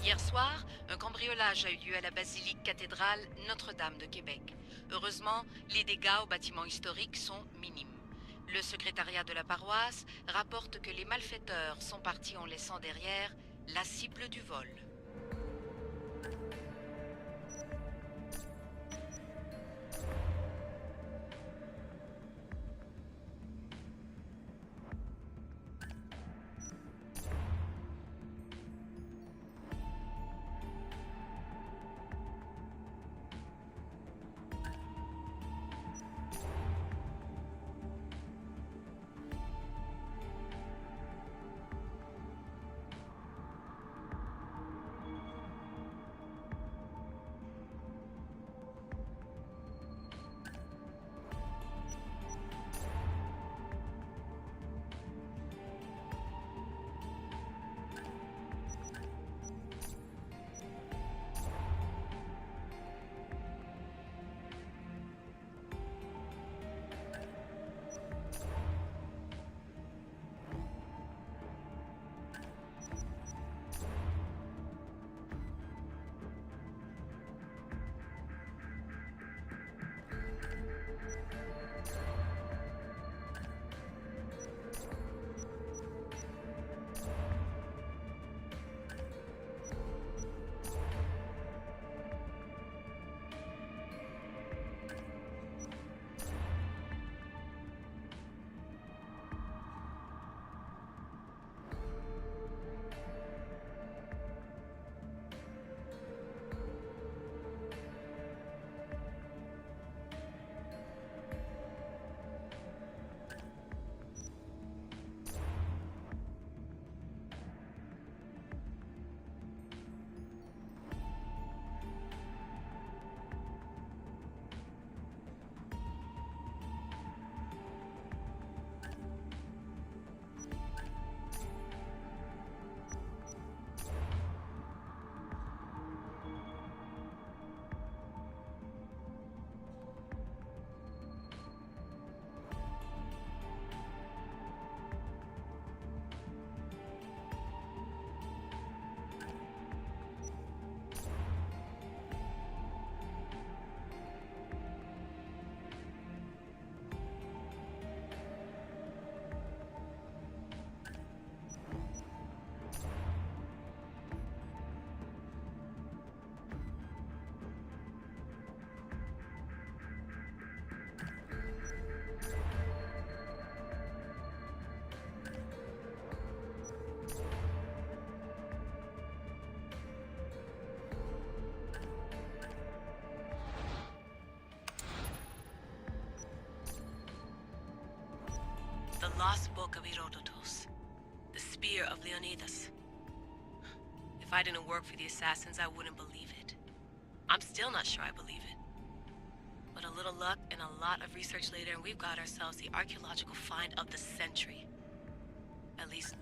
Hier soir, un cambriolage a eu lieu à la basilique cathédrale Notre-Dame de Québec. Heureusement, les dégâts au bâtiment historique sont minimes. Le secrétariat de la paroisse rapporte que les malfaiteurs sont partis en laissant derrière la cible du vol. The Lost Book of Herodotus. The Spear of Leonidas. If I didn't work for the assassins, I wouldn't believe it. I'm still not sure I believe it. But a little luck and a lot of research later, and we've got ourselves the archaeological find of the century. At least...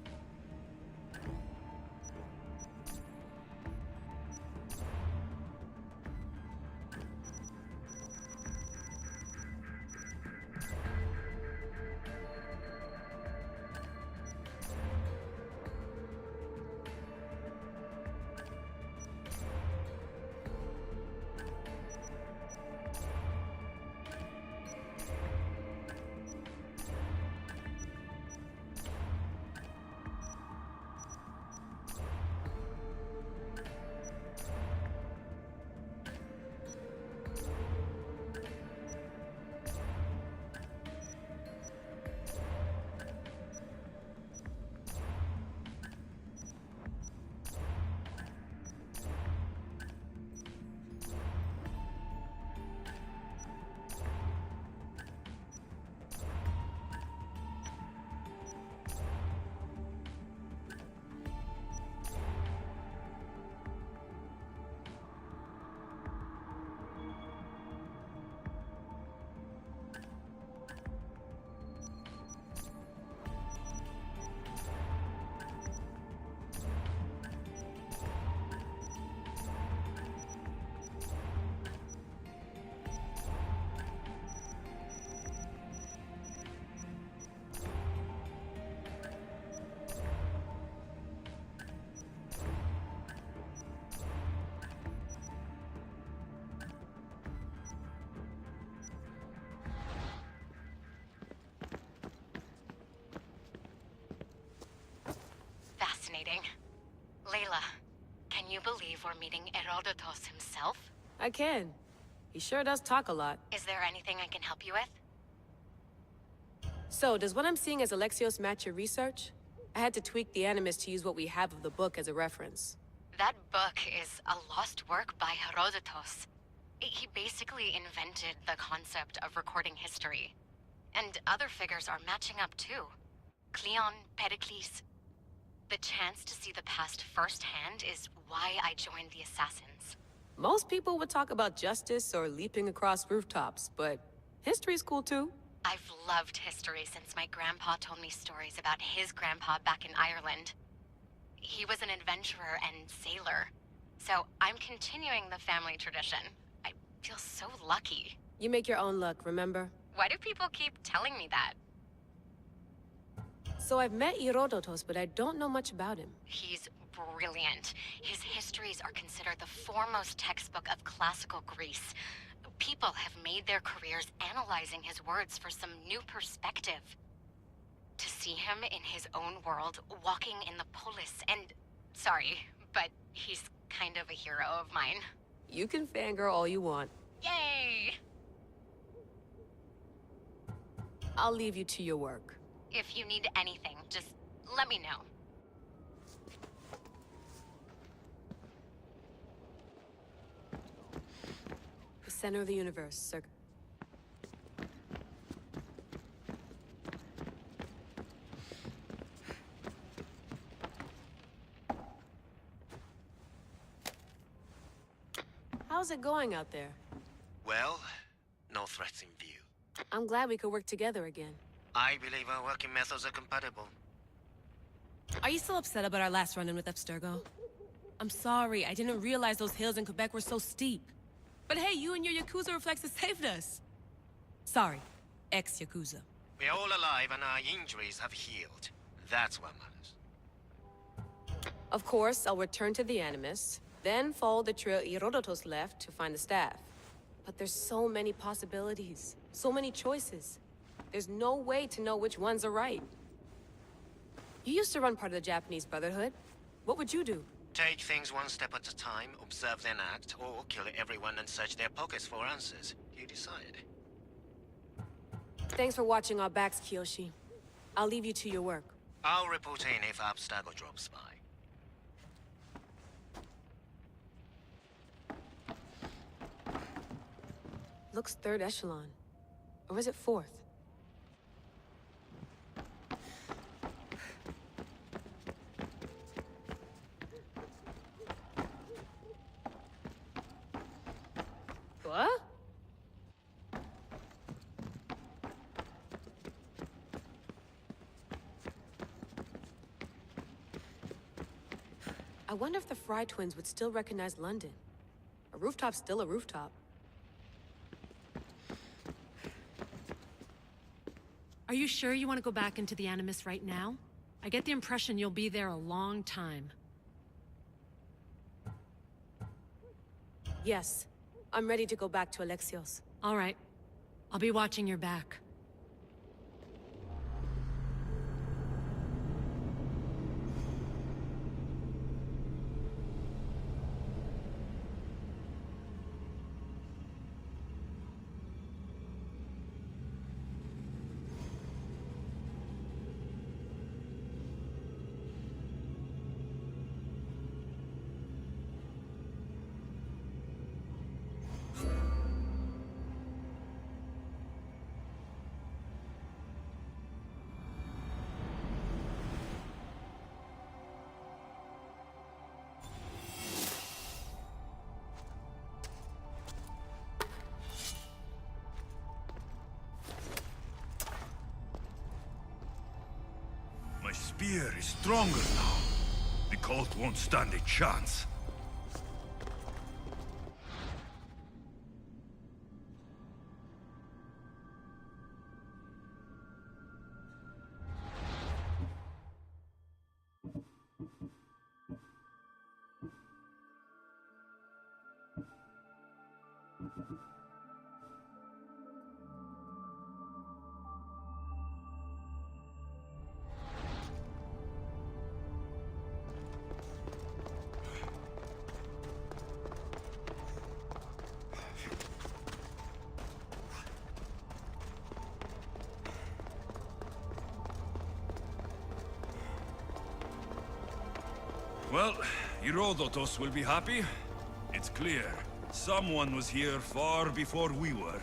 fascinating. Layla, can you believe we're meeting Herodotus himself? I can. He sure does talk a lot. Is there anything I can help you with? So, does what I'm seeing as Alexios match your research? I had to tweak the Animus to use what we have of the book as a reference. That book is a lost work by Herodotus. He basically invented the concept of recording history. And other figures are matching up too. Cleon, Pericles. The chance to see the past firsthand is why I joined the Assassins. Most people would talk about justice or leaping across rooftops, but history's cool too. I've loved history since my grandpa told me stories about his grandpa back in Ireland. He was an adventurer and sailor, so I'm continuing the family tradition. I feel so lucky. You make your own luck, remember? Why do people keep telling me that? So I've met Herodotus, but I don't know much about him. He's brilliant. His histories are considered the foremost textbook of classical Greece. People have made their careers analyzing his words for some new perspective. To see him in his own world, walking in the polis, and... Sorry, but he's kind of a hero of mine. You can fangirl all you want. Yay! I'll leave you to your work. If you need anything, just let me know. The center of the universe, sir. How's it going out there? Well, no threats in view. I'm glad we could work together again. I believe our working methods are compatible. Are you still upset about our last run-in with Abstergo? I'm sorry, I didn't realize those hills in Quebec were so steep. But hey, you and your Yakuza reflexes saved us. Sorry, ex-Yakuza. We're all alive and our injuries have healed. That's what matters. Of course, I'll return to the Animus, then follow the trail Herodotus left to find the staff. But there's so many possibilities, so many choices. There's no way to know which ones are right. You used to run part of the Japanese Brotherhood. What would you do? Take things one step at a time, observe then act, or kill everyone and search their pockets for answers. You decide. Thanks for watching our backs, Kiyoshi. I'll leave you to your work. I'll report in if Abstergo drops by. Looks third echelon. Or is it fourth? What? I wonder if the Fry twins would still recognize London. A rooftop's still a rooftop. Are you sure you want to go back into the Animus right now? I get the impression you'll be there a long time. Yes. I'm ready to go back to Alexios. All right. I'll be watching your back. My spear is stronger now. The cult won't stand a chance. Well, Herodotus will be happy. It's clear. Someone was here far before we were.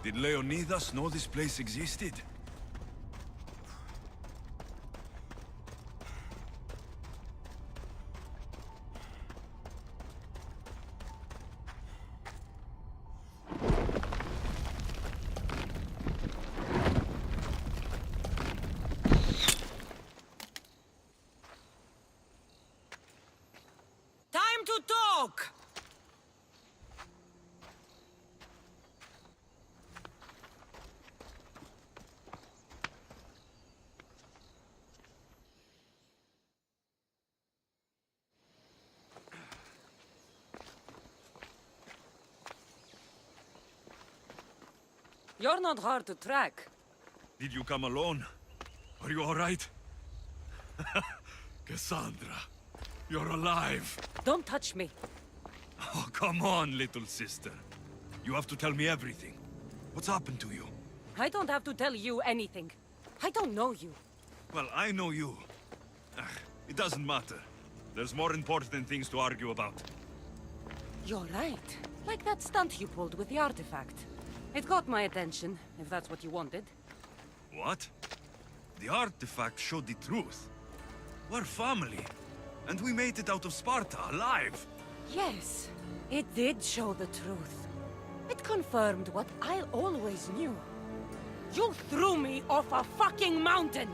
Did Leonidas know this place existed? Time to talk! You're not hard to track. Did you come alone? Are you all right? Cassandra, you're alive. Don't touch me. Oh, come on, little sister. You have to tell me everything. What's happened to you? I don't have to tell you anything. I don't know you. Well, I know you. It doesn't matter. There's more important things to argue about. You're right. Like that stunt you pulled with the artifact. It got my attention, if that's what you wanted. What? The artifact showed the truth. We're family. And we made it out of Sparta, alive. Yes, it did show the truth. It confirmed what I always knew. You threw me off a fucking mountain!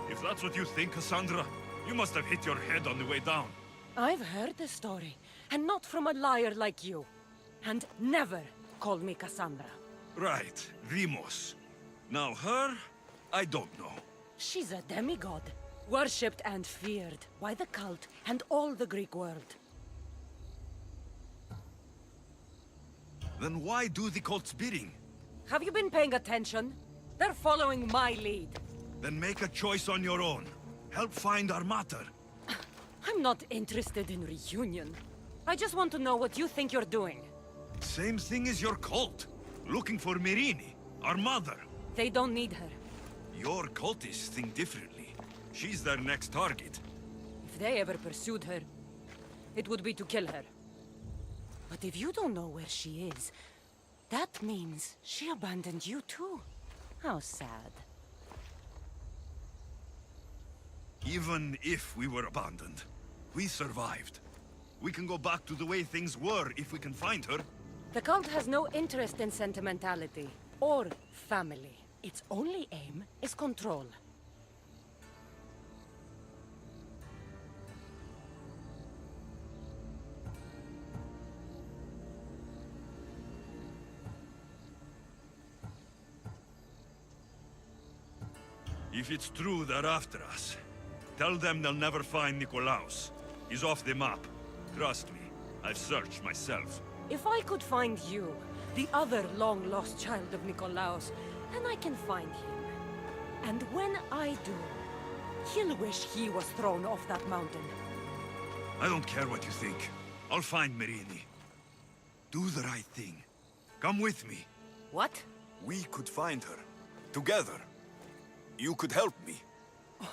If that's what you think, Cassandra, you must have hit your head on the way down. I've heard the story, and not from a liar like you. And never call me Cassandra. Right, Demos. Now her, I don't know. She's a demigod, worshipped and feared by the cult and all the Greek world. Then why do the cult's bidding? Have you been paying attention? They're following my lead. Then make a choice on your own. Help find our mater. I'm not interested in reunion. I just want to know what you think you're doing. Same thing as your cult. Looking for Myrrine, our mother. They don't need her. Your cultists think differently. She's their next target. If they ever pursued her, it would be to kill her. But if you don't know where she is, that means she abandoned you too. How sad. Even if we were abandoned, we survived. We can go back to the way things were if we can find her. The cult has no interest in sentimentality or family. Its only aim is control. If it's true they're after us, tell them they'll never find Nikolaos. He's off the map. Trust me, I've searched myself. If I could find you, the other long-lost child of Nikolaos, then I can find him. And when I do, he'll wish he was thrown off that mountain. I don't care what you think. I'll find Myrrine. Do the right thing. Come with me. What? We could find her. Together. You could help me.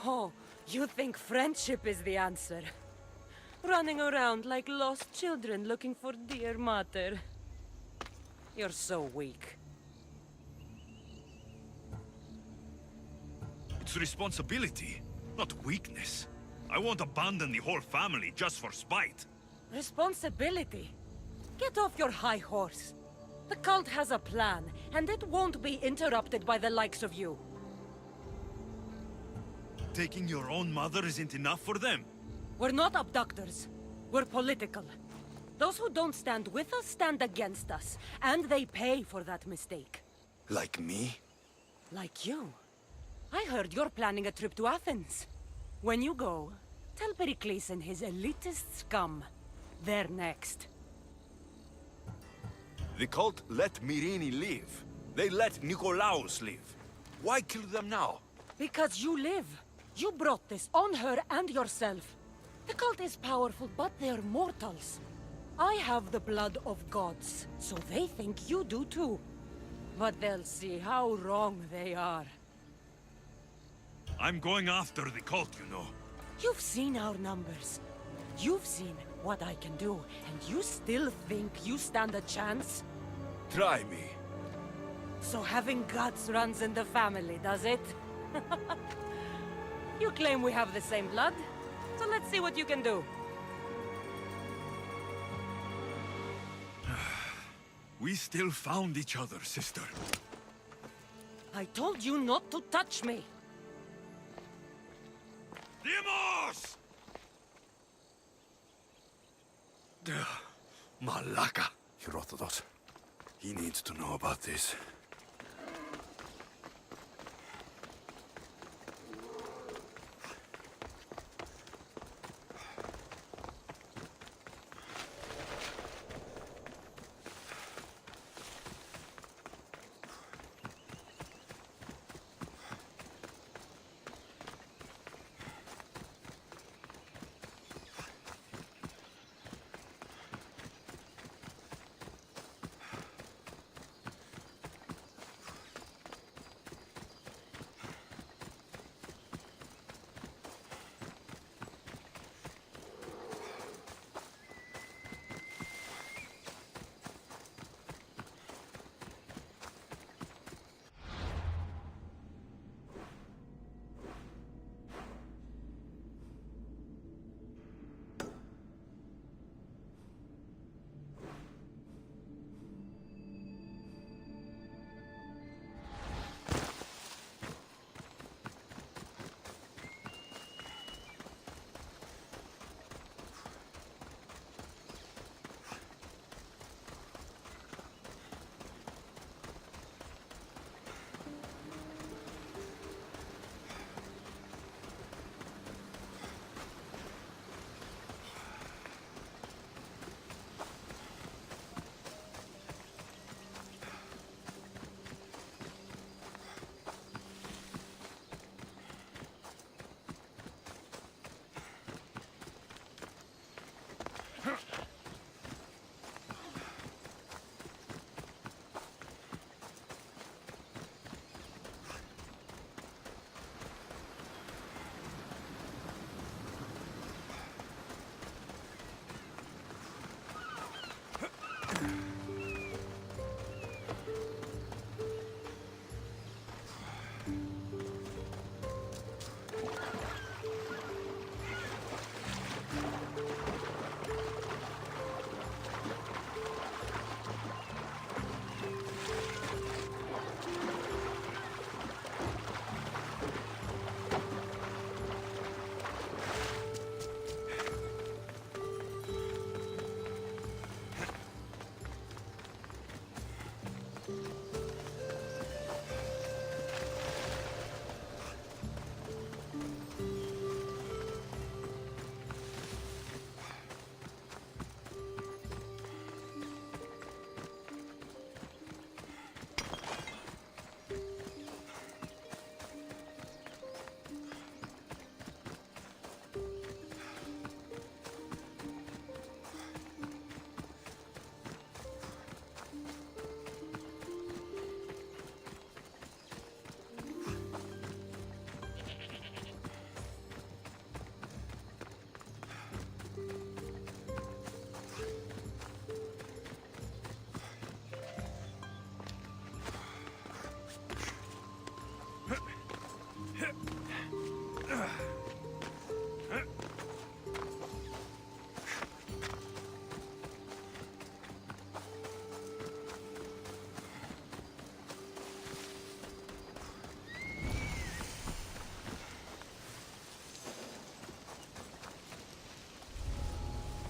Oh, you think friendship is the answer? Running around like lost children looking for dear mater. You're so weak. It's responsibility, not weakness. I won't abandon the whole family just for spite. Responsibility? Get off your high horse. The cult has a plan, and it won't be interrupted by the likes of you. Taking your own mother isn't enough for them. We're not abductors. We're political. Those who don't stand with us stand against us, and they pay for that mistake. Like me? Like you. I heard you're planning a trip to Athens. When you go, tell Pericles and his elitist scum. They're next. The cult let Myrrine live. They let Nikolaos live. Why kill them now? Because you live. You brought this on her and yourself. The cult is powerful, but they're mortals. I have the blood of gods, so they think you do too. But they'll see how wrong they are. I'm going after the cult, you know. You've seen our numbers. You've seen what I can do, and you still think you stand a chance? Try me. So having guts runs in the family, does it? You claim we have the same blood, so let's see what you can do. We still found each other, sister. I told you not to touch me. Dimos! Malaka. Herodotus. He needs to know about this.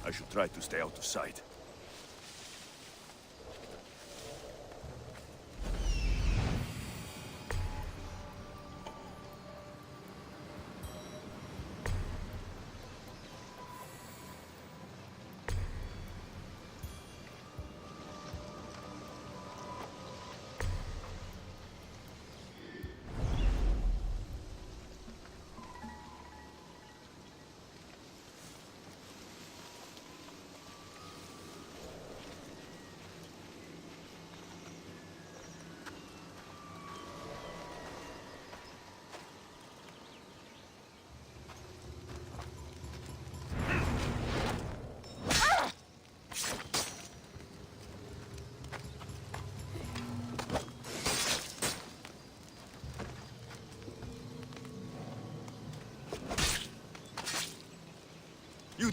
I should try to stay out of sight.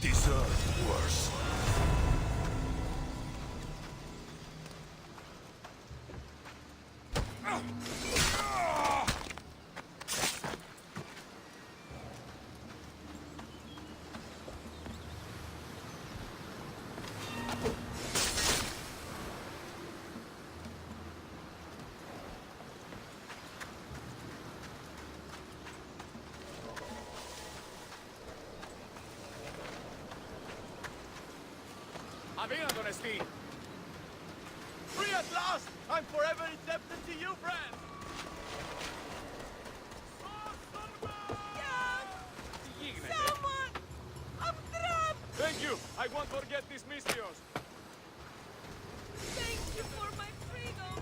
deserve worse. Odyssey! Free at last! I'm forever indebted to you, friend! Someone! I'm trapped! Thank you! I won't forget these missions! Thank you for my freedom!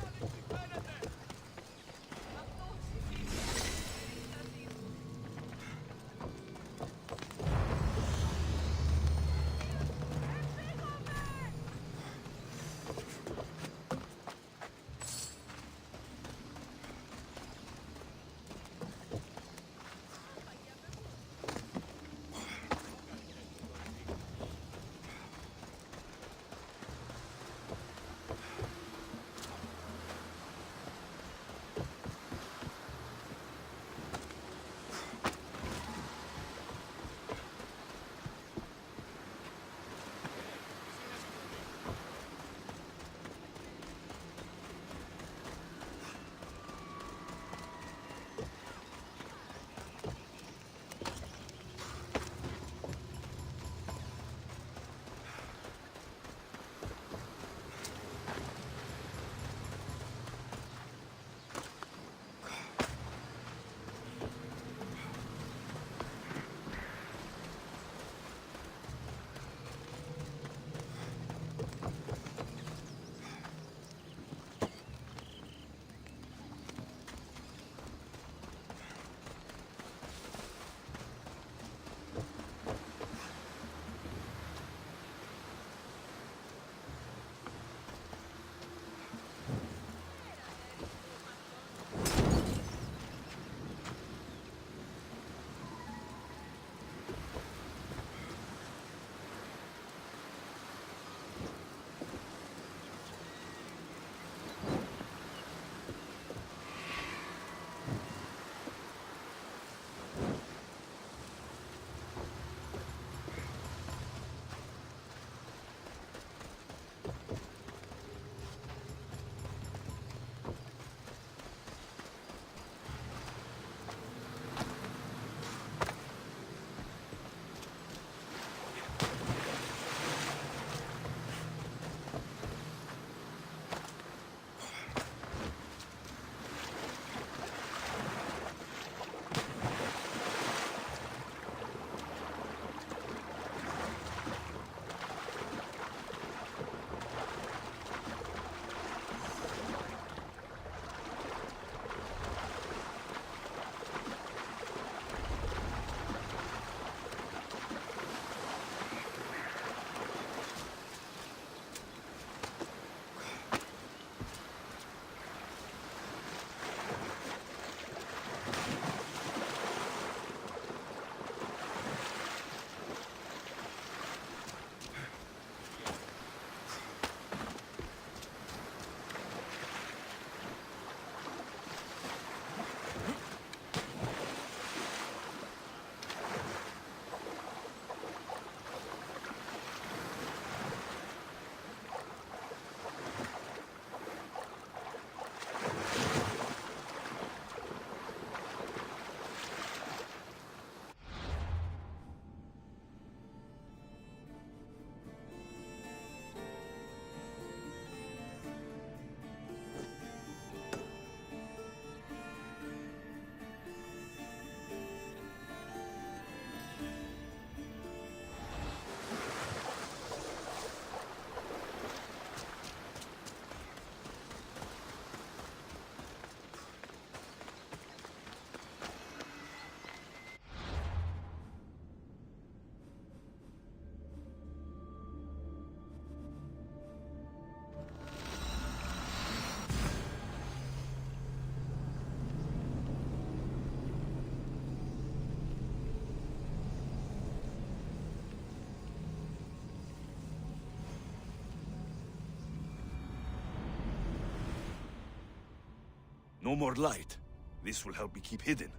No more light. This will help me keep hidden.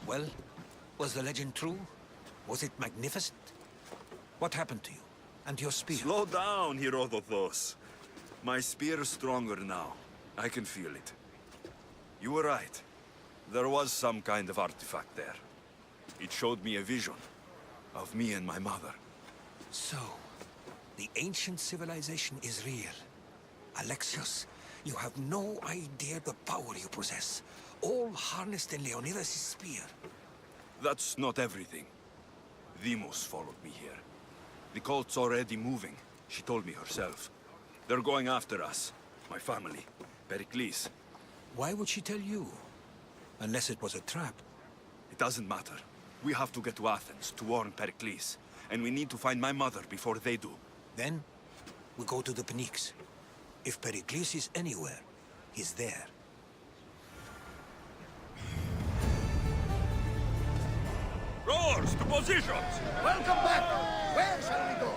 Well, was the legend true? Was it magnificent? What happened to you? And your spear? Slow down, Herodotus. My spear is stronger now. I can feel it. You were right. There was some kind of artifact there. It showed me a vision of me and my mother. So, the ancient civilization is real. Alexios, you have no idea the power you possess. All harnessed in Leonidas' spear. That's not everything. Demos followed me here. The cult's already moving. She told me herself. They're going after us. My family. Pericles. Why would she tell you? Unless it was a trap. It doesn't matter. We have to get to Athens to warn Pericles. And we need to find my mother before they do. Then, we go to the Pnyx. If Pericles is anywhere, he's there. Rowers, to positions! Welcome back! Where shall we go?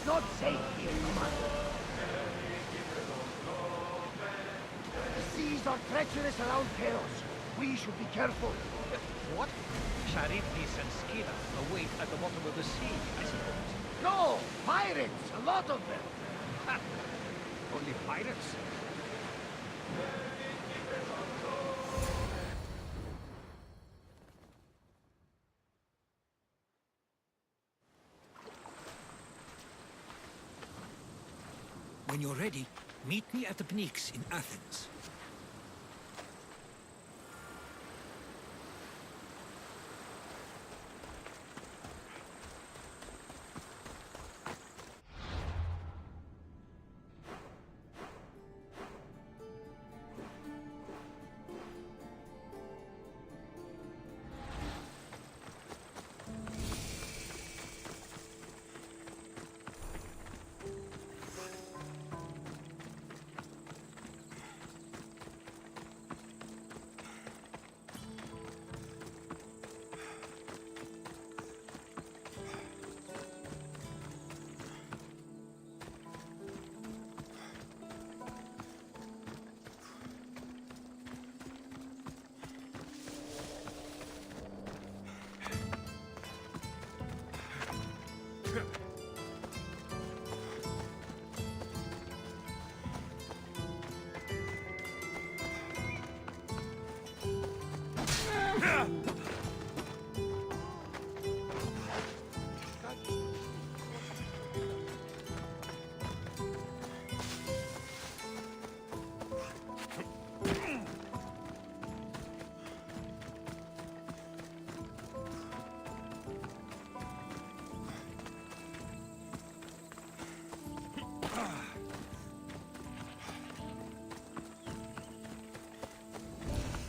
Not safe here, Commander. The seas are treacherous around Chaos. We should be careful. What? Charybdis and Scylla await at the bottom of the sea, I suppose. No! Pirates! A lot of them! Ha! Only pirates? When you're ready, meet me at the Pnyx in Athens.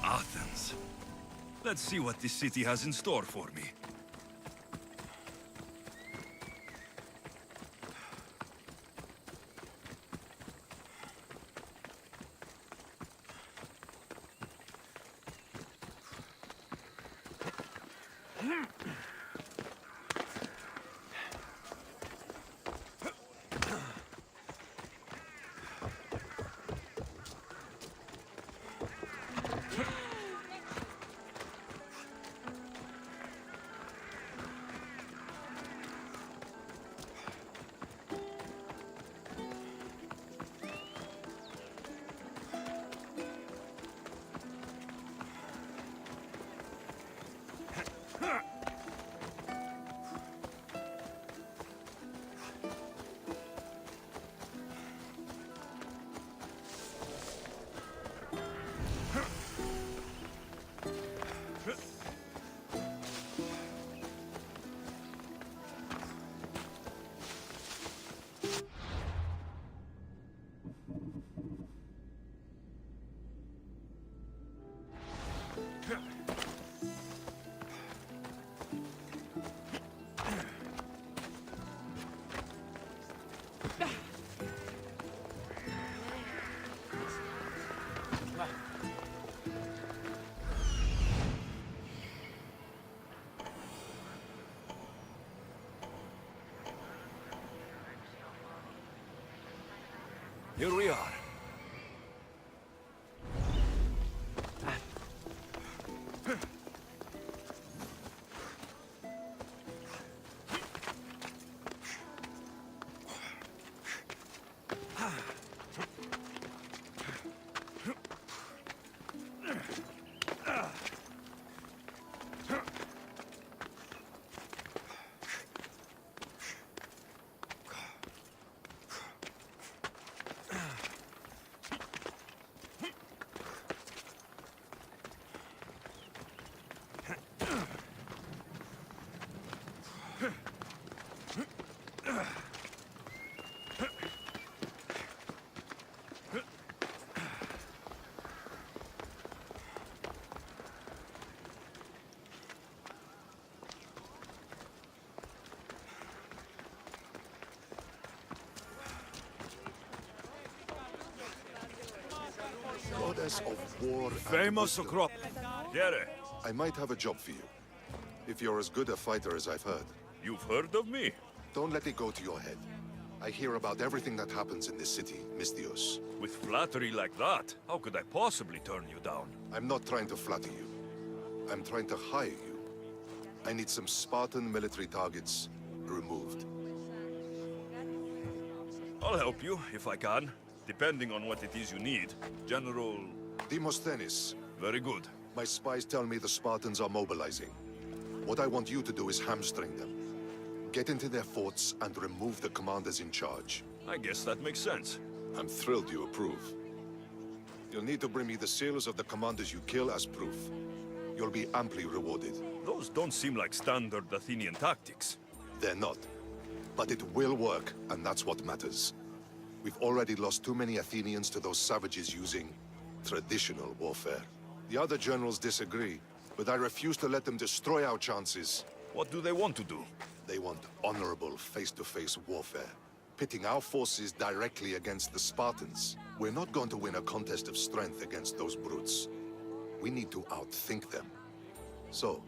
Athens. Let's see what this city has in store for me. Here we are. Goddess of war and Famous wisdom. crop. Here. I might have a job for you. If you're as good a fighter as I've heard. You've heard of me? Don't let it go to your head. I hear about everything that happens in this city, Mystios. With flattery like that, how could I possibly turn you down? I'm not trying to flatter you. I'm trying to hire you. I need some Spartan military targets removed. I'll help you, if I can. Depending on what it is you need. General... Demosthenes. Very good. My spies tell me the Spartans are mobilizing. What I want you to do is hamstring them. Get into their forts and remove the commanders in charge. I guess that makes sense. I'm thrilled you approve. You'll need to bring me the seals of the commanders you kill as proof. You'll be amply rewarded. Those don't seem like standard Athenian tactics. They're not. But it will work, and that's what matters. We've already lost too many Athenians to those savages using traditional warfare. The other generals disagree, but I refuse to let them destroy our chances. What do they want to do? They want honorable face-to-face warfare, pitting our forces directly against the Spartans. We're not going to win a contest of strength against those brutes. We need to outthink them. So,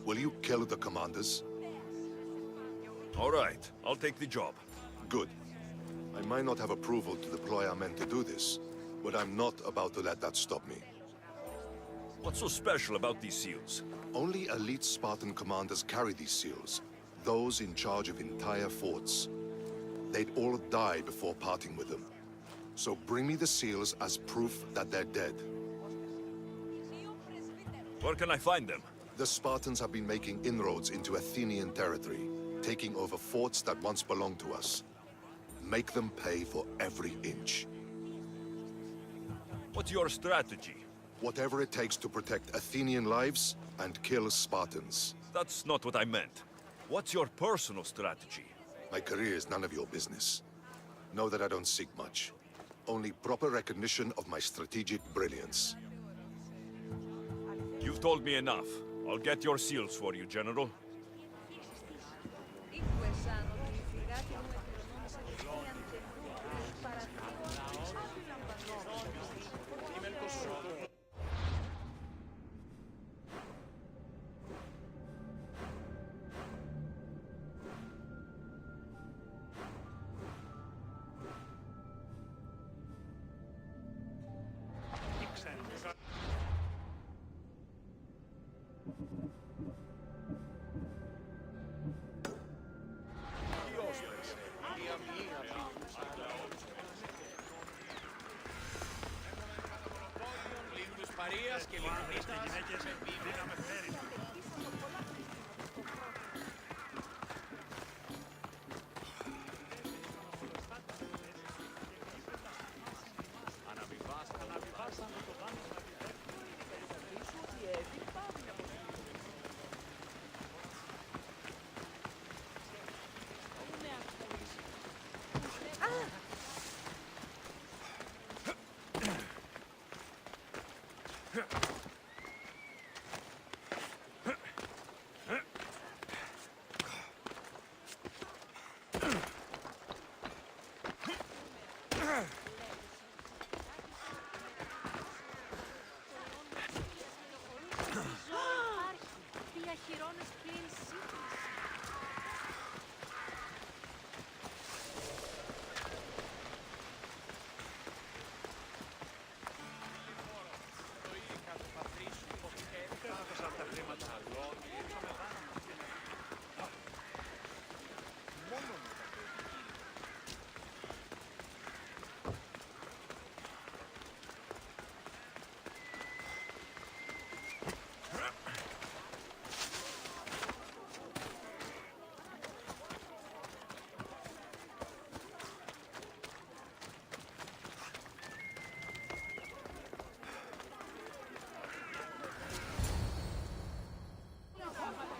will you kill the commanders? All right, I'll take the job. Good. I might not have approval to deploy our men to do this, but I'm not about to let that stop me. What's so special about these seals? Only elite Spartan commanders carry these seals, those in charge of entire forts. They'd all die before parting with them. So bring me the seals as proof that they're dead. Where can I find them? The Spartans have been making inroads into Athenian territory, taking over forts that once belonged to us. Make them pay for every inch. What's your strategy? Whatever it takes to protect Athenian lives and kill Spartans. That's not what I meant. What's your personal strategy? My career is none of your business. Know that I don't seek much. Only proper recognition of my strategic brilliance. You've told me enough. I'll get your seals for you, General.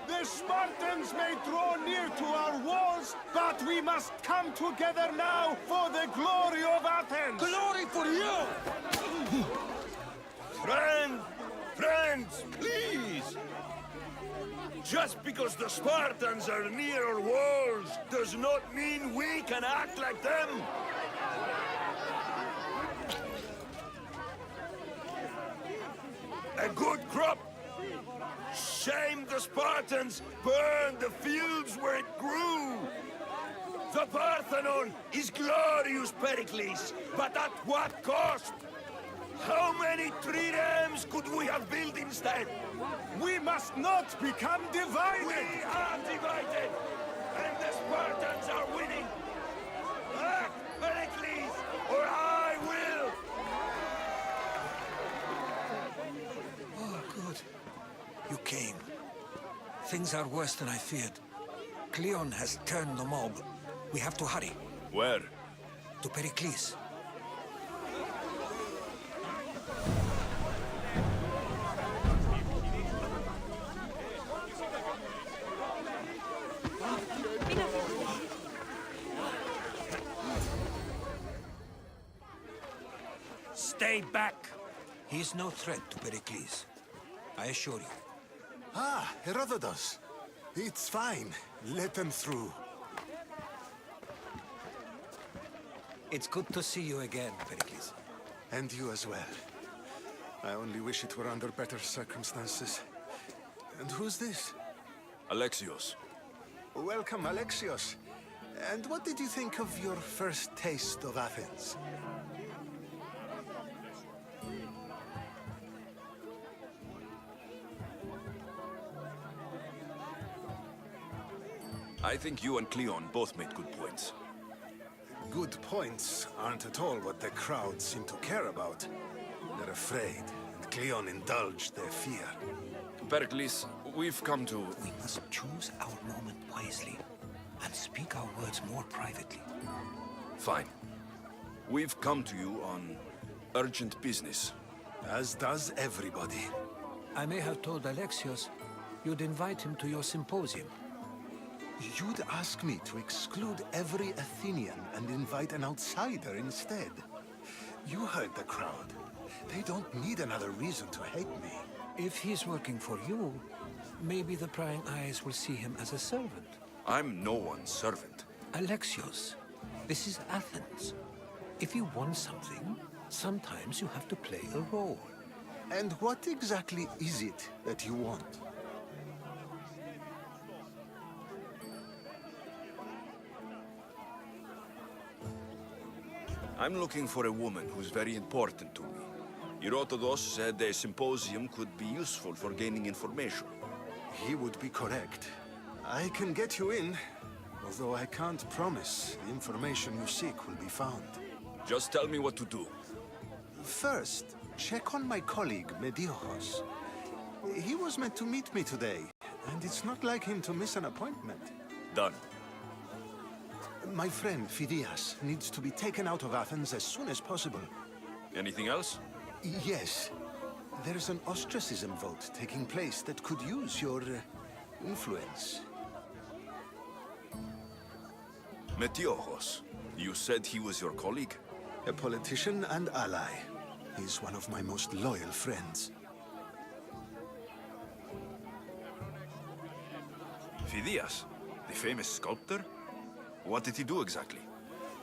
The Spartans may draw near to our walls, but we must come together now for the glory of Athens! Glory for you! Friends, please! Just because the Spartans are near our walls does not mean we can act like them! A good crop! Shame the Spartans burned the fields where it grew! The Parthenon is glorious, Pericles, but at what cost? How many triremes could we have built instead? We must not become divided! We are divided! And the Spartans are winning! Act, Pericles, or I will! Oh, good. You came. Things are worse than I feared. Cleon has turned the mob. We have to hurry. Where? To Pericles. Stay back! He is no threat to Pericles. I assure you. Ah, Herodotus. It's fine. Let them through. It's good to see you again, Pericles. And you as well. I only wish it were under better circumstances. And who's this? Alexios. Welcome, Alexios. And what did you think of your first taste of Athens? I think you and Cleon both made good points. Good points aren't at all what the crowd seem to care about. They're afraid, and Cleon indulged their fear. Pericles, we've come to... We must choose our moment wisely, and speak our words more privately. Fine. We've come to you on urgent business. As does everybody. I may have told Alexios you'd invite him to your symposium. You'd ask me to exclude every Athenian and invite an outsider instead. You heard the crowd. They don't need another reason to hate me. If he's working for you, maybe the prying eyes will see him as a servant. I'm no one's servant. Alexios, this is Athens. If you want something, sometimes you have to play a role. And what exactly is it that you want? I'm looking for a woman who's very important to me. Herodotus said a symposium could be useful for gaining information. He would be correct. I can get you in, although I can't promise the information you seek will be found. Just tell me what to do. First, check on my colleague, Mediochos. He was meant to meet me today, and it's not like him to miss an appointment. Done. My friend, Phidias, needs to be taken out of Athens as soon as possible. Anything else? Yes. There's an ostracism vote taking place that could use your influence. Metiochos. You said he was your colleague? A politician and ally. He's one of my most loyal friends. Phidias, the famous sculptor? What did he do exactly?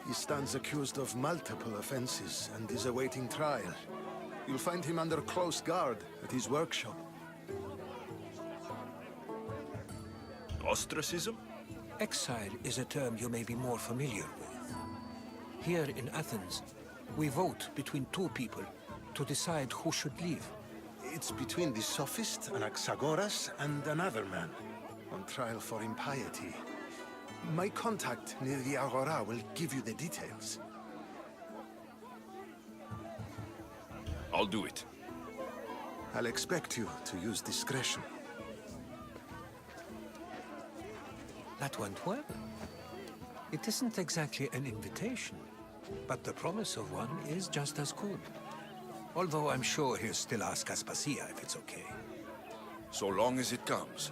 He stands accused of multiple offenses and is awaiting trial. You'll find him under close guard at his workshop. Ostracism? Exile is a term you may be more familiar with. Here in Athens, we vote between two people to decide who should leave. It's between the sophist Anaxagoras and another man, on trial for impiety. My contact near the Agora will give you the details. I'll do it. I'll expect you to use discretion. That went well. It isn't exactly an invitation, but the promise of one is just as good. Although I'm sure he'll still ask Aspasia if it's okay. So long as it comes.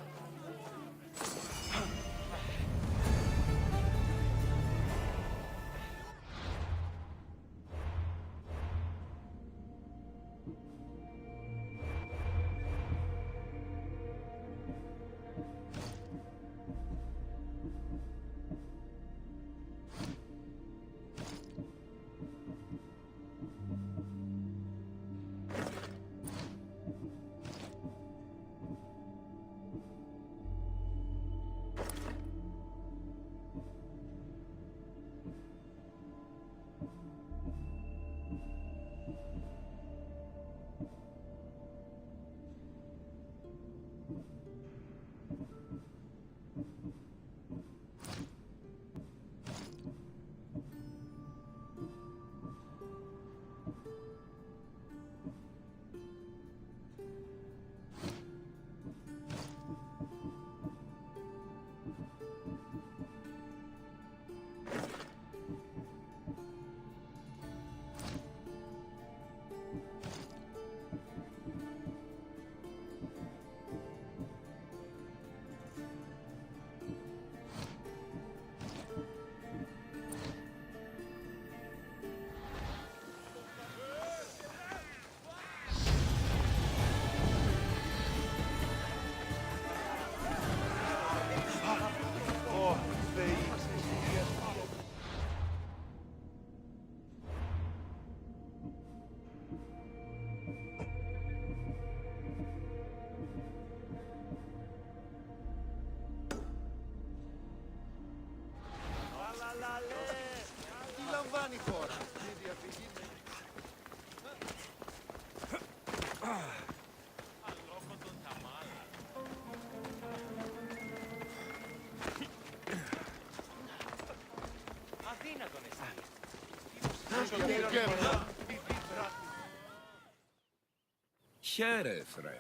Here, friend.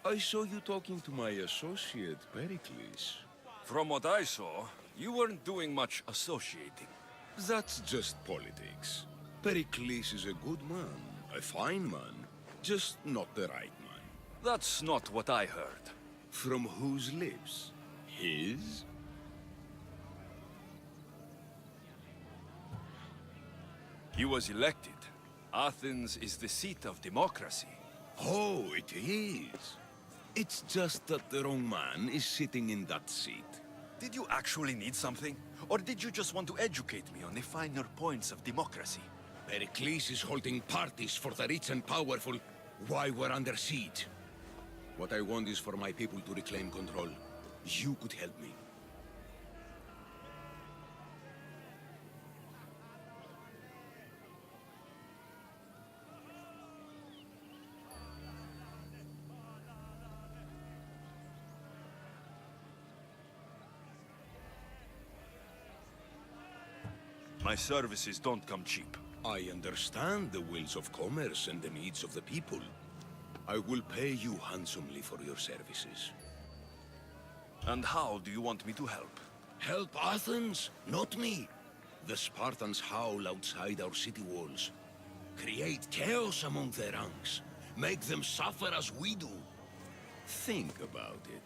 I saw you talking to my associate, Pericles. From what I saw, you weren't doing much associating. That's just politics. Pericles is a good man, a fine man, just not the right man. That's not what I heard. From whose lips? His? He was elected. Athens is the seat of democracy. Oh, it is. It's just that the wrong man is sitting in that seat. Did you actually need something? Or did you just want to educate me on the finer points of democracy? Pericles is holding parties for the rich and powerful while we're under siege. What I want is for my people to reclaim control. You could help me. My services don't come cheap. I understand the wills of commerce and the needs of the people. I will pay you handsomely for your services. And how do you want me to help? Help Athens, not me. The Spartans howl outside our city walls. Create chaos among their ranks. Make them suffer as we do. Think about it.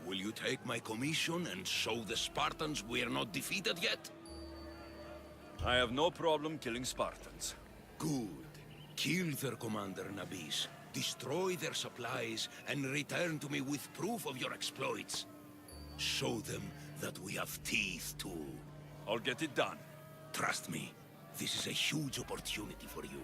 Will you take my commission and show the Spartans we are not defeated yet? I have no problem killing Spartans. Good. Kill their commander, Nabis. Destroy their supplies, and return to me with proof of your exploits. Show them that we have teeth, too. I'll get it done. Trust me, this is a huge opportunity for you.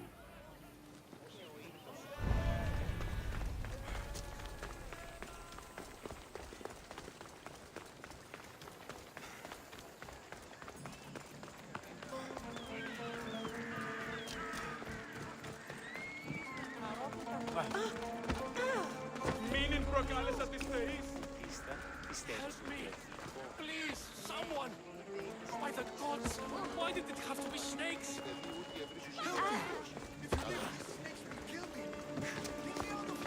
Help me! Please, someone! By the gods, why did it have to be snakes? Help me! If you leave these snakes will kill me! Leave me out of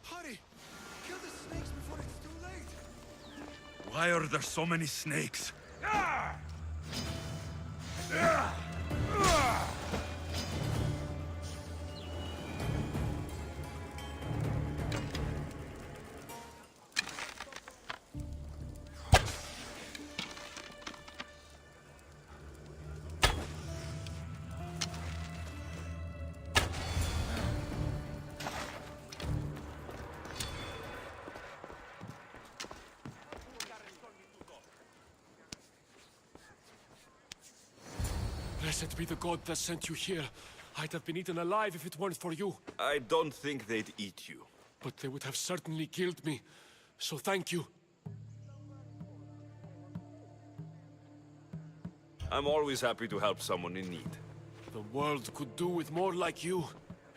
Hurry! Kill the snakes before it's too late! Why are there so many snakes? Blessed be the god that sent you here. I'd have been eaten alive if it weren't for you. I don't think they'd eat you. But they would have certainly killed me. So thank you. I'm always happy to help someone in need. The world could do with more like you.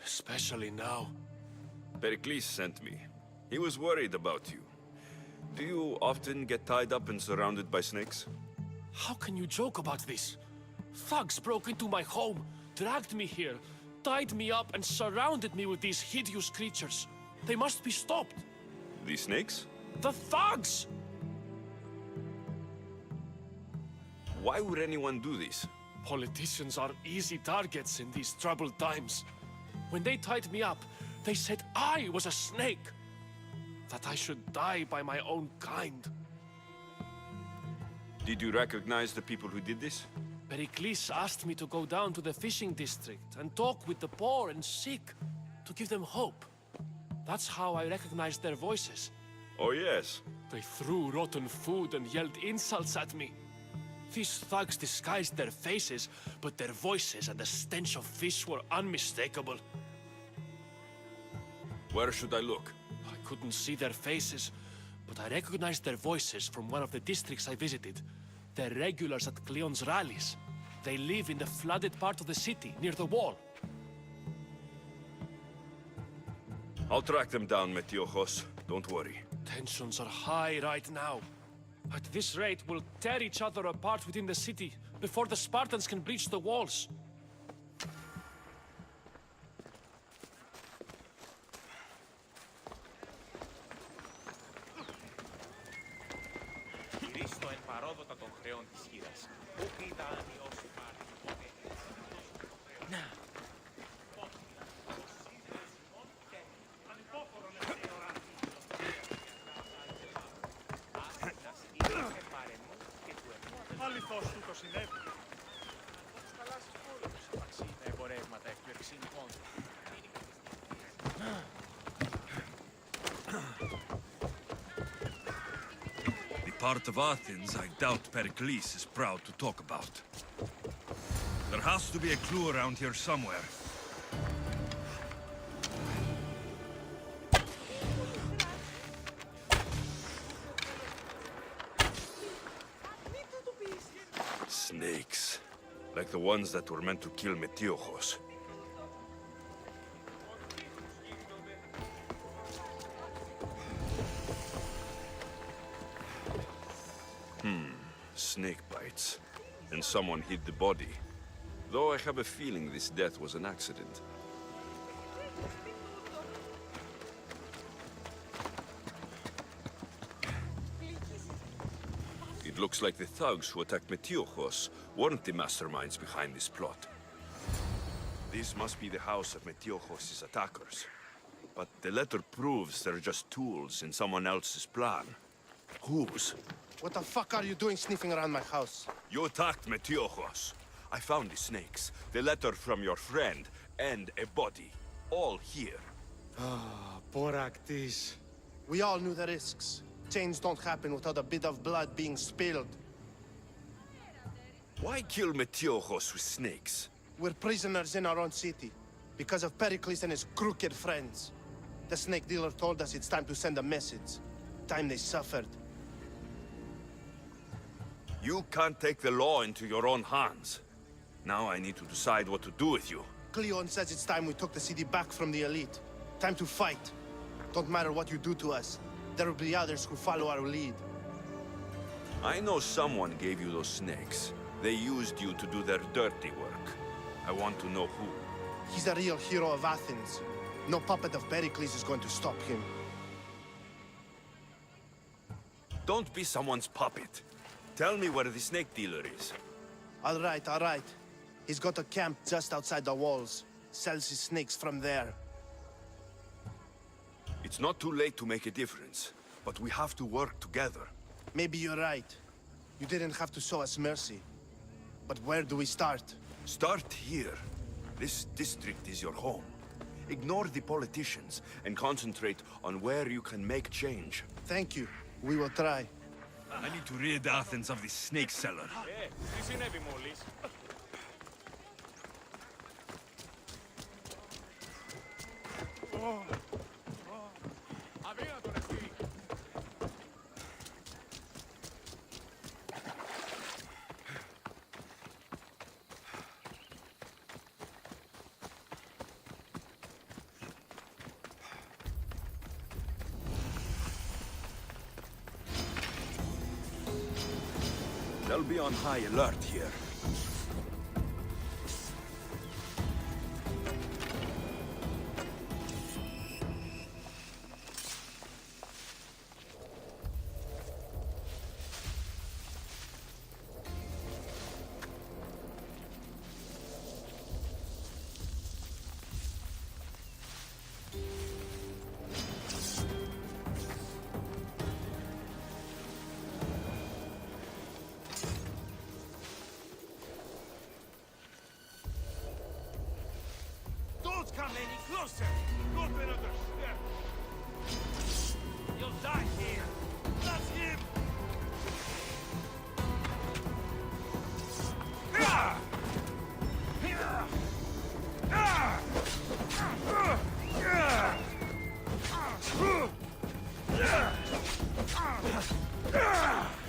Especially now. Pericles sent me. He was worried about you. Do you often get tied up and surrounded by snakes? How can you joke about this? Thugs broke into my home, dragged me here, tied me up and surrounded me with these hideous creatures. They must be stopped. The snakes? The thugs! Why would anyone do this? Politicians are easy targets in these troubled times. When they tied me up, they said I was a snake. That I should die by my own kind. Did you recognize the people who did this? Pericles asked me to go down to the fishing district and talk with the poor and sick, to give them hope. That's how I recognized their voices. Oh, yes. They threw rotten food and yelled insults at me. These thugs disguised their faces, but their voices and the stench of fish were unmistakable. Where should I look? I couldn't see their faces, but I recognized their voices from one of the districts I visited. They're regulars at Cleon's rallies. They live in the flooded part of the city, near the wall. I'll track them down, Metiojos. Don't worry. Tensions are high right now. At this rate, we'll tear each other apart within the city before the Spartans can breach the walls. Κυρίστο εν παρόδοτα των χρεών της χείρας. Ούκ είδα ανιώσει πάλι. Να. Αληθώς του το συνέβη. Όπως θαλάσσιες πόλεμος απαξί τα εμπορεύματα εκ του εξήνικων. The part of Athens I doubt Pericles is proud to talk about. There has to be a clue around here somewhere. Snakes. Like the ones that were meant to kill Metiojos. Snake bites. And someone hid the body. Though I have a feeling this death was an accident. It looks like the thugs who attacked Metiojos weren't the masterminds behind this plot. This must be the house of Metiojos' attackers. But the letter proves they're just tools in someone else's plan. Whose? What the fuck are you doing sniffing around my house? You attacked Metiojos. I found the snakes, the letter from your friend, and a body. All here. Ah, Boraktis. We all knew the risks. Change don't happen without a bit of blood being spilled. Why kill Metiojos with snakes? We're prisoners in our own city, because of Pericles and his crooked friends. The snake dealer told us it's time to send a message. Time they suffered. You can't take the law into your own hands. Now I need to decide what to do with you. Cleon says it's time we took the city back from the elite. Time to fight. Don't matter what you do to us. There will be others who follow our lead. I know someone gave you those snakes. They used you to do their dirty work. I want to know who. He's a real hero of Athens. No puppet of Pericles is going to stop him. Don't be someone's puppet. Tell me where the snake dealer is. All right. He's got a camp just outside the walls. Sells his snakes from there. It's not too late to make a difference, but we have to work together. Maybe you're right. You didn't have to show us mercy. But where do we start? Start here. This district is your home. Ignore the politicians and concentrate on where you can make change. Thank you. We will try. I need to rid Athens of this snake seller. Τι συνέβη μόλις? Αδύνατο ρε φίλοι. They'll be on high alert here. Don't come any closer! Go to another step! You'll die here! That's him!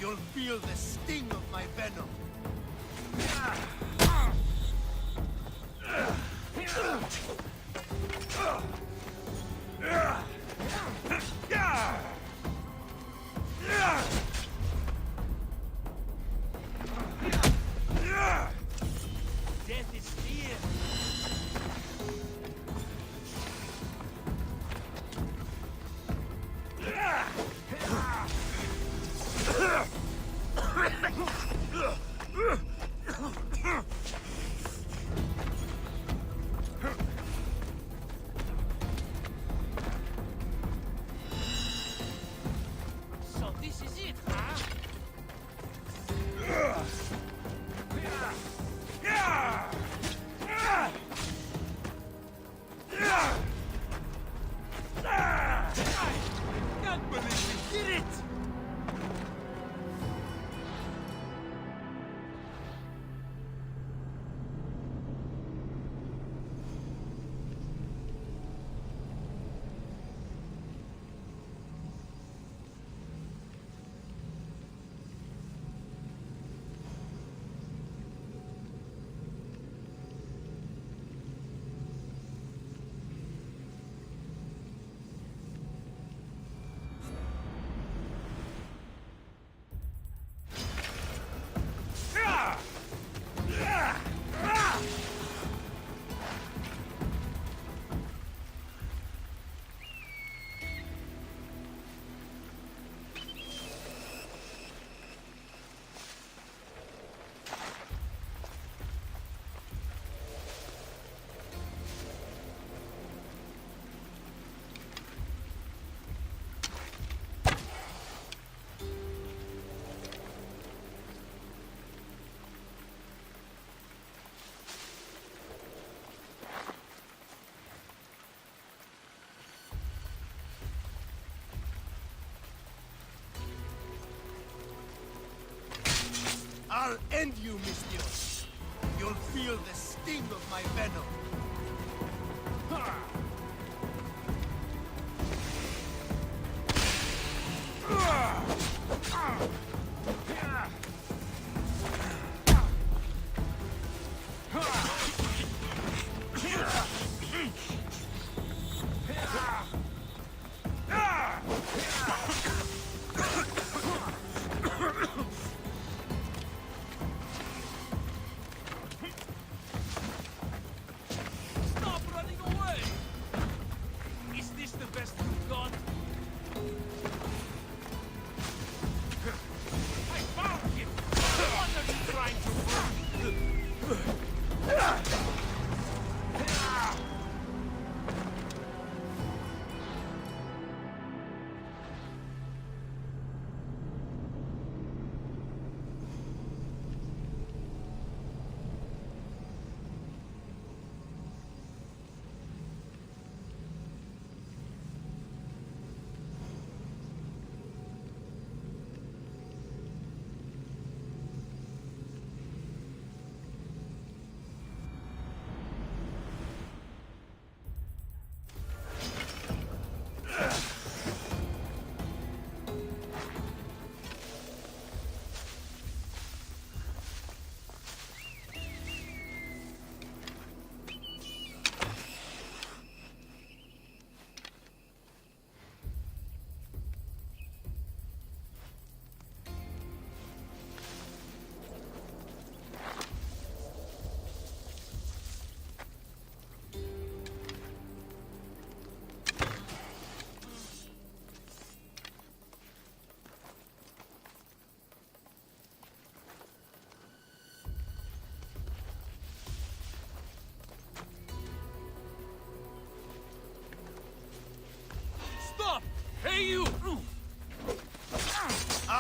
You'll feel the sting of my venom! Death is near! So this is it, huh? Can't believe we did it! I'll end you, Mistios. You'll feel the sting of my venom.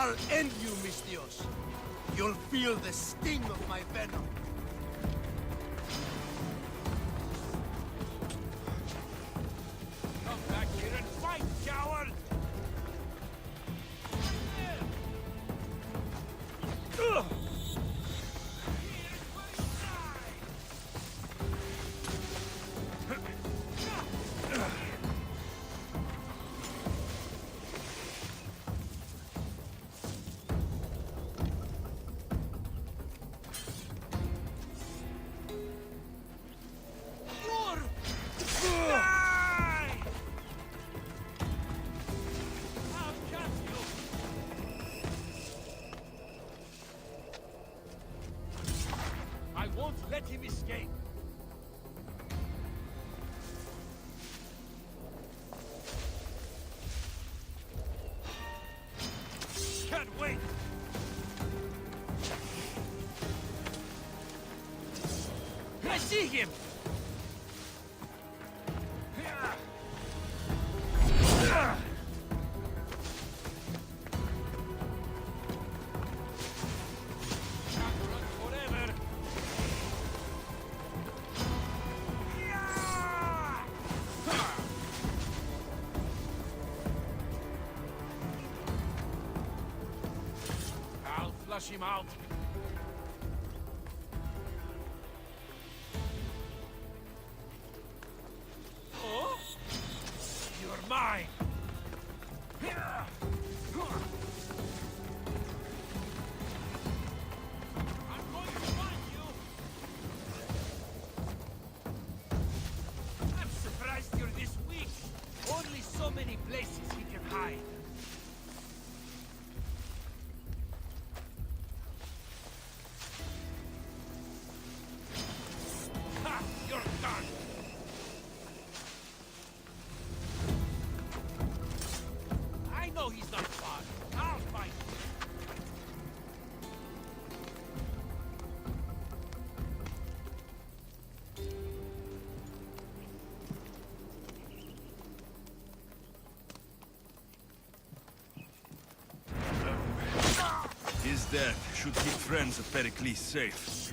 I'll end you, Mistios. You'll feel the sting of my venom. Come back here and fight, coward! Ugh! I won't let him escape. Can't wait. I see him. Forever. I'll flush him out. Oh? You're mine. I'm going to find you. I'm surprised you're this weak. Only so many places he can hide. Ha! You're done! I know he's not far. I'll find him. His death should keep friends of Pericles safe.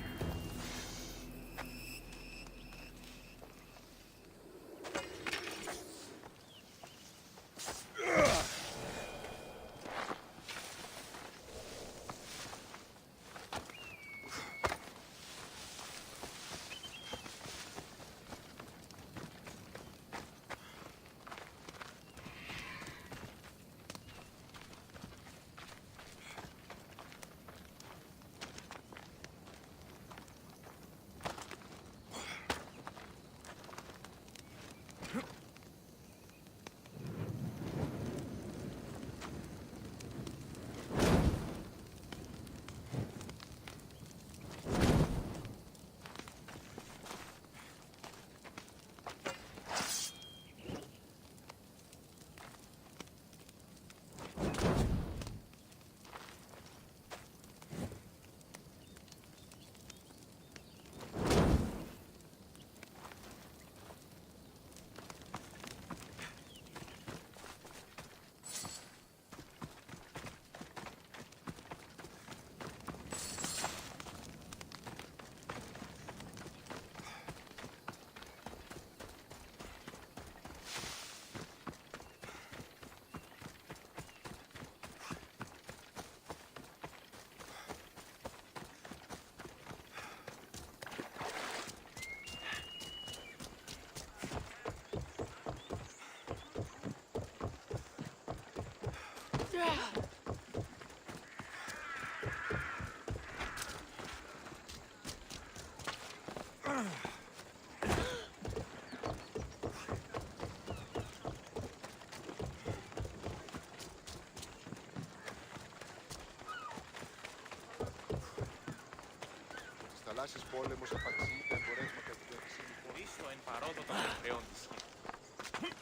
θαλάσσης πόλεμος απαξεί τα εμπορεύματα του χωρίς το εν παρόδο των Εβραίων της γης.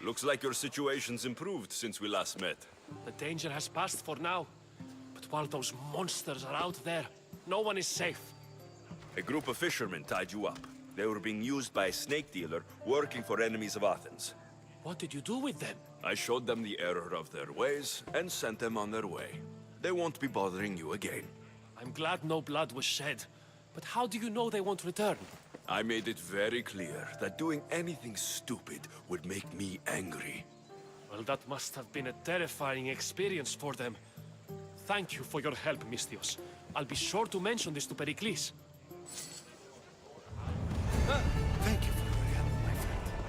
Looks like your situation's improved since we last met. The danger has passed for now. But while those monsters are out there, no one is safe. A group of fishermen tied you up. They were being used by a snake dealer working for enemies of Athens. What did you do with them? I showed them the error of their ways and sent them on their way. They won't be bothering you again. I'm glad no blood was shed. But how do you know they won't return? I made it very clear that doing anything stupid would make me angry. Well, that must have been a terrifying experience for them. Thank you for your help, Misthios. I'll be sure to mention this to Pericles. Thank you for your help, my friend.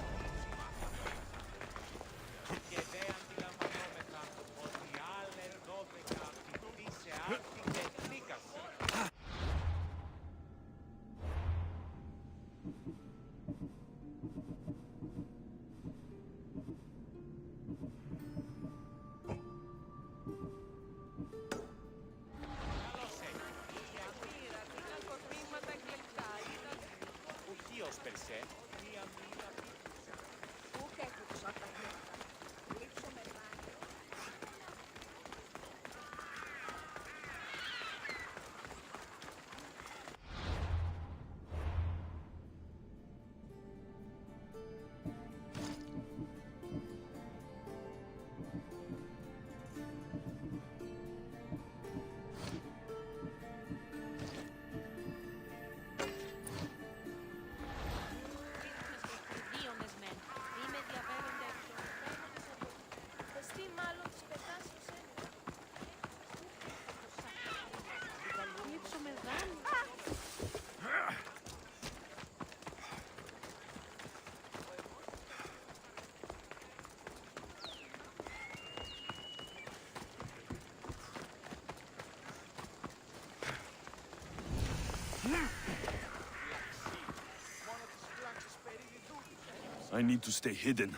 I need to stay hidden.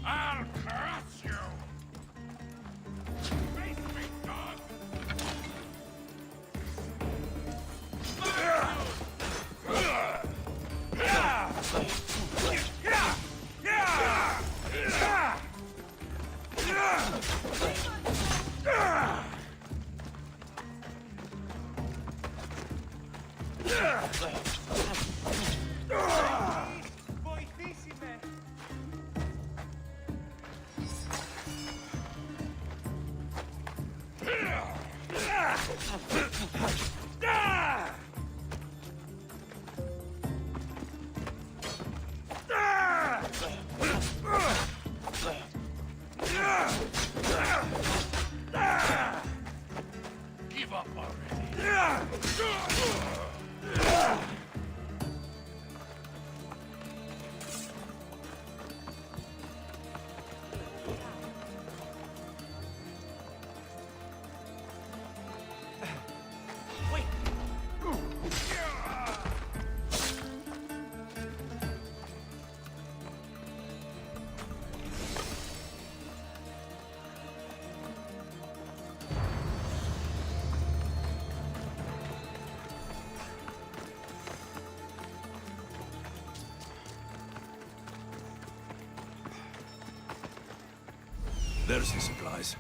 I'll crush you! Face me, dog! Give up already. There's the supplies.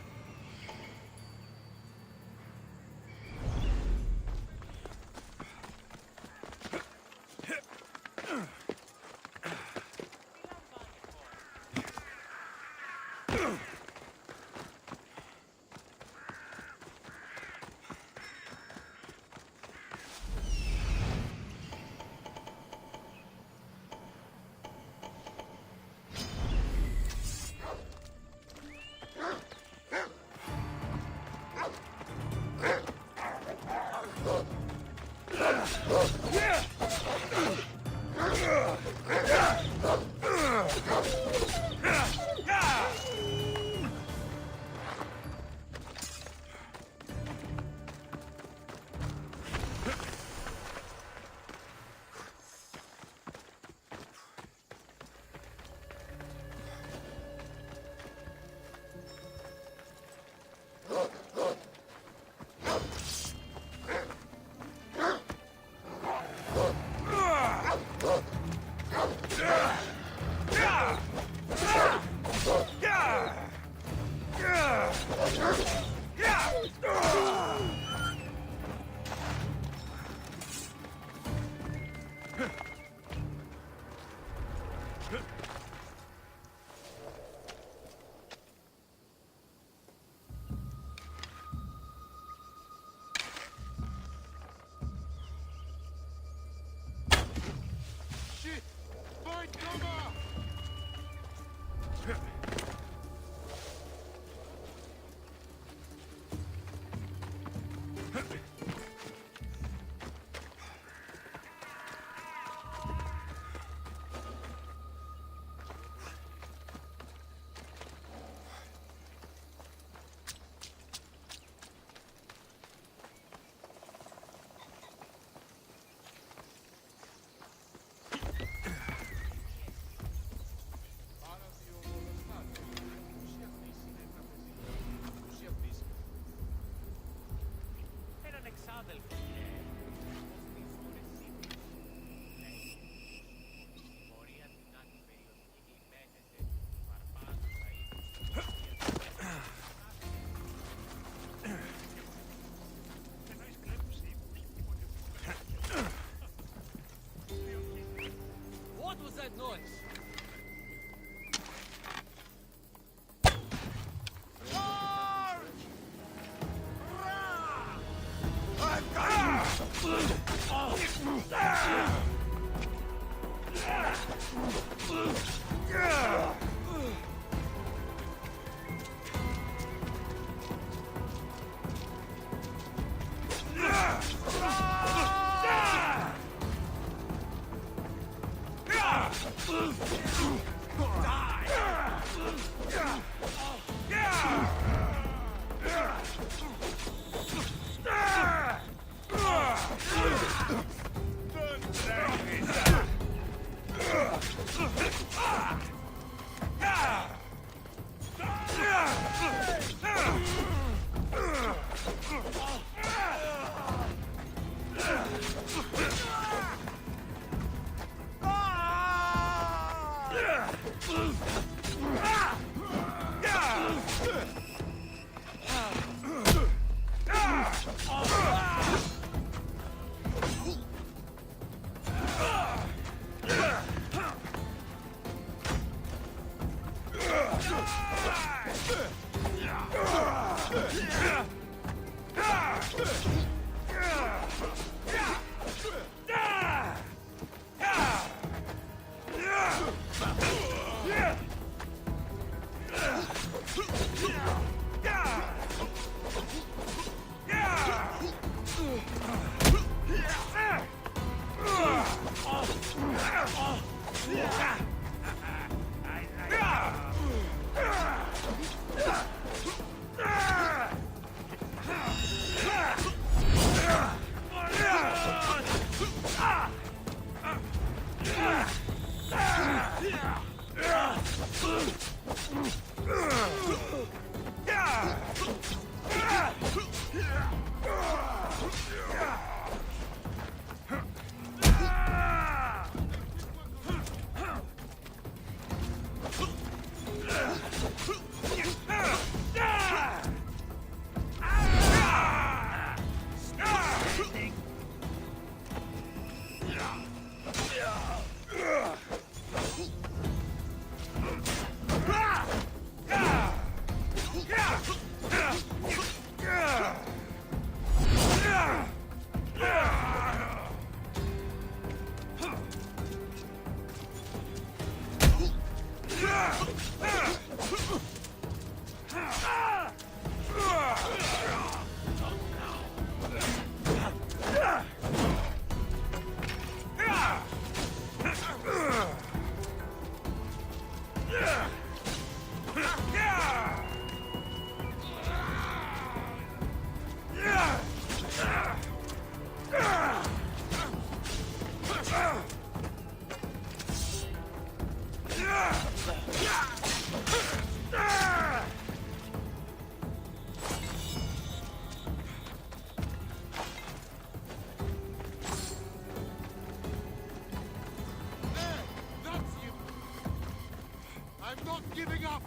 I'm not giving up!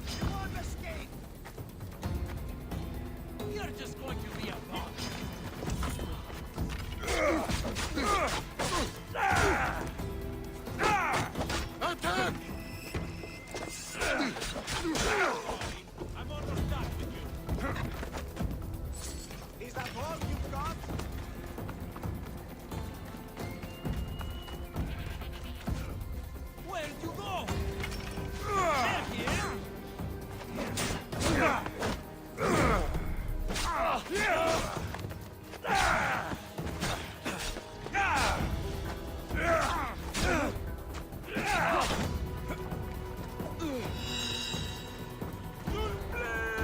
You won't escape! You're just going to be a bot. Attack! I'm almost done with you. Is that all you've got? Where'd you go? They're here! You'll bleed!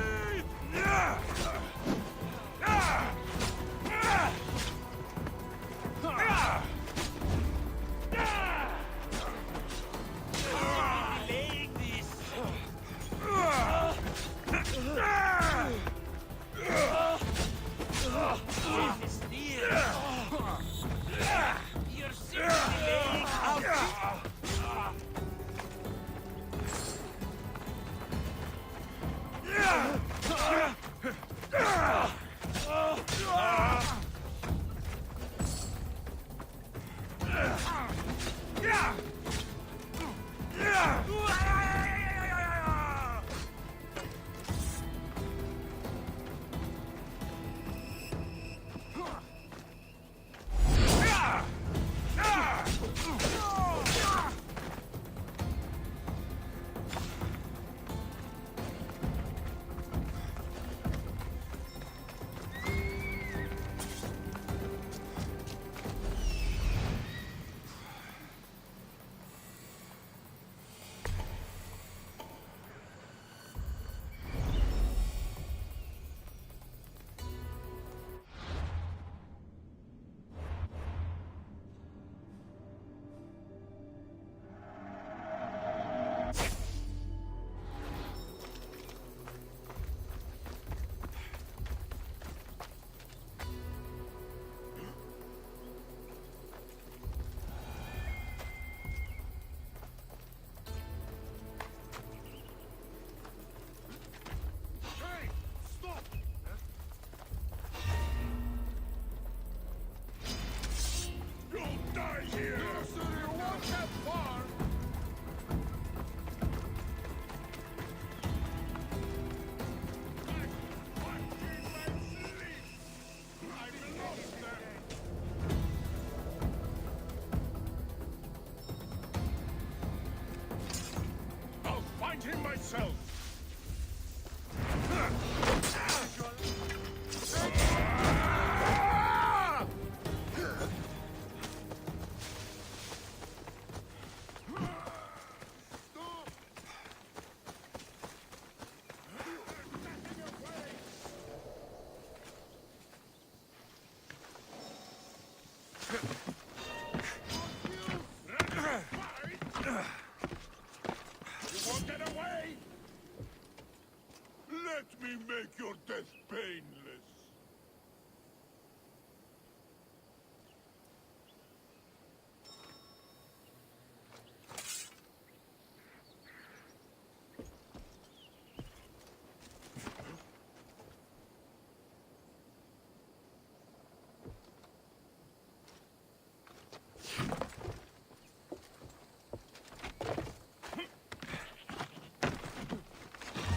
yourself! You won't get away! Let me make your death painless.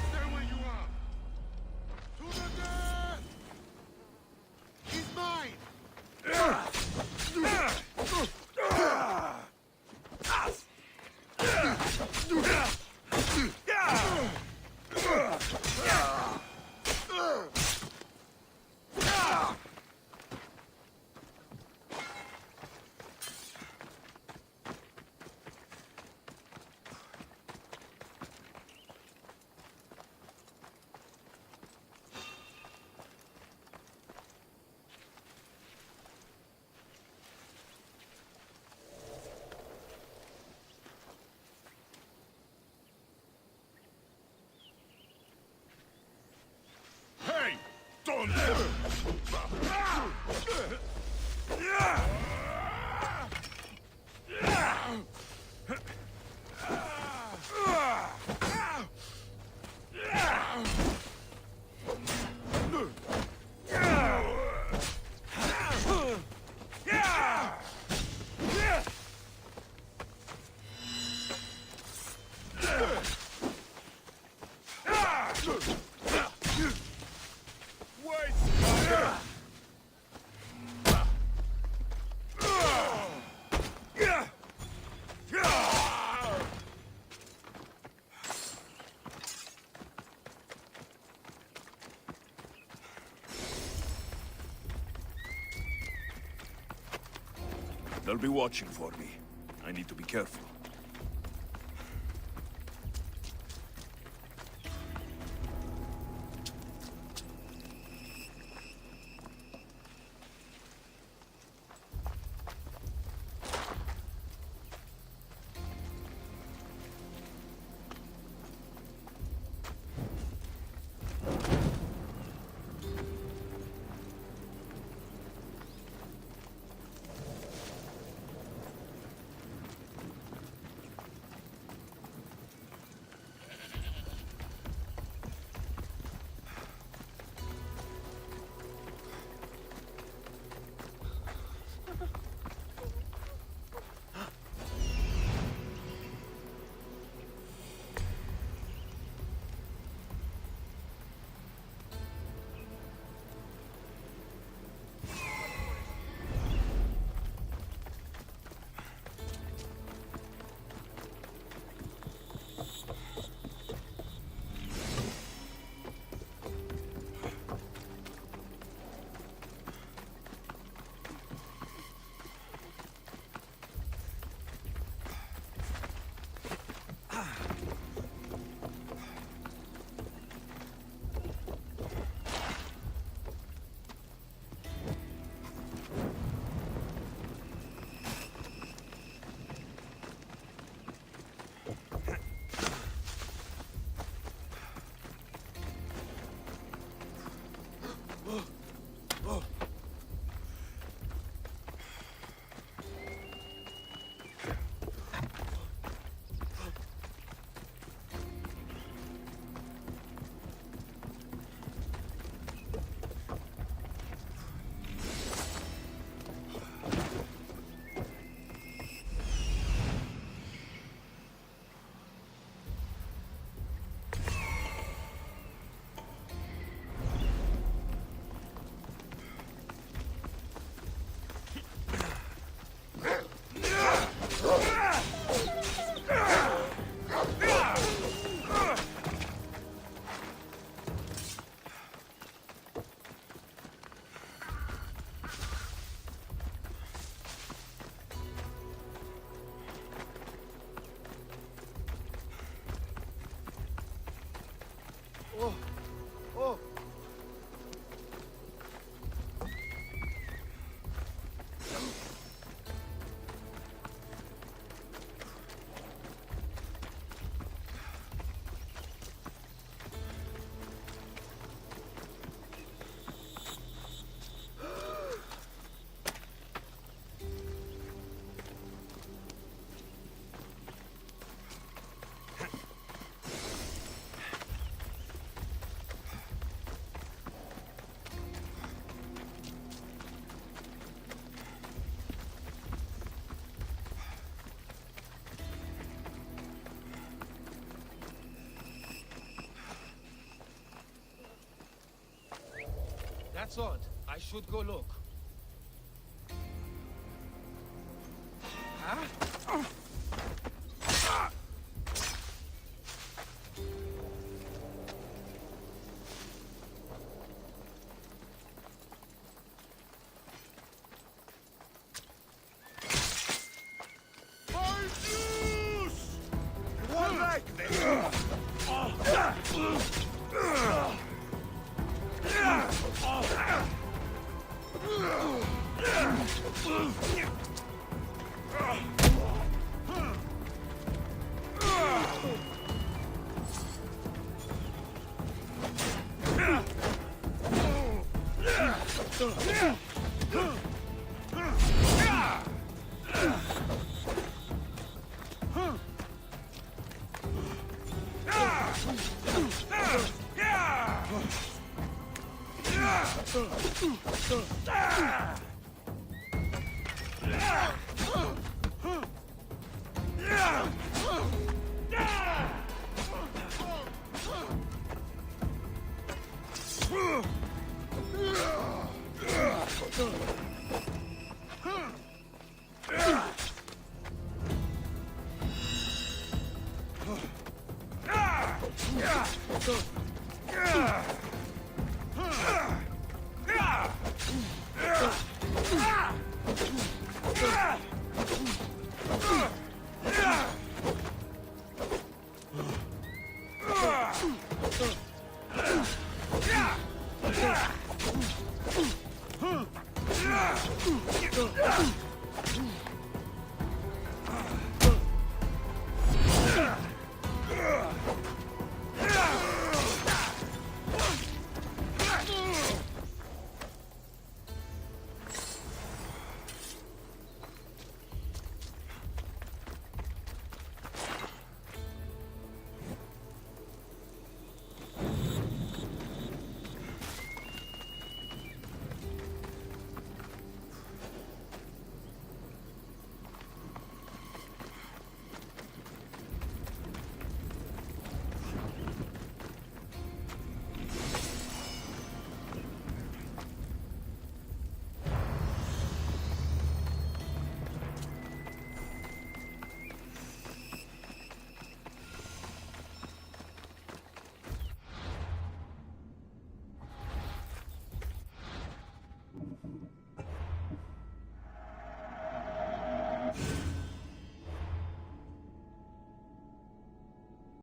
Stay where you are! To the death! He's mine! Hey! Don't! They'll be watching for me. I need to be careful. That's odd. I should go look. Huh? One leg, Yeah!